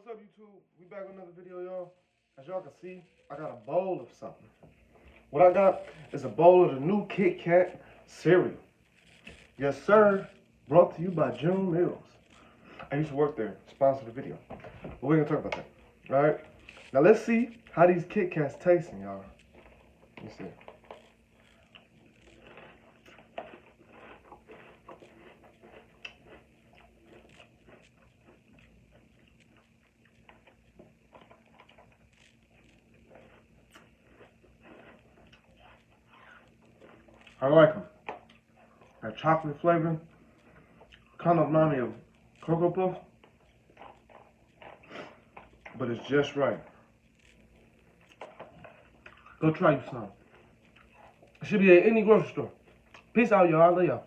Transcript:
What's up, YouTube? We back with another video, y'all. As y'all can see, I got a bowl of something. What I got is a bowl of the new Kit Kat cereal. Yes, sir. Brought to you by General Mills. I used to work there. Sponsor the video. But we're gonna talk about that. All right. Now let's see how these Kit Kats tasting, y'all. Let me see. I like them. That chocolate flavor kind of remind me of Cocoa Puff, but it's just right. Go try you some. It should be at any grocery store. Peace out, y'all. I love y'all.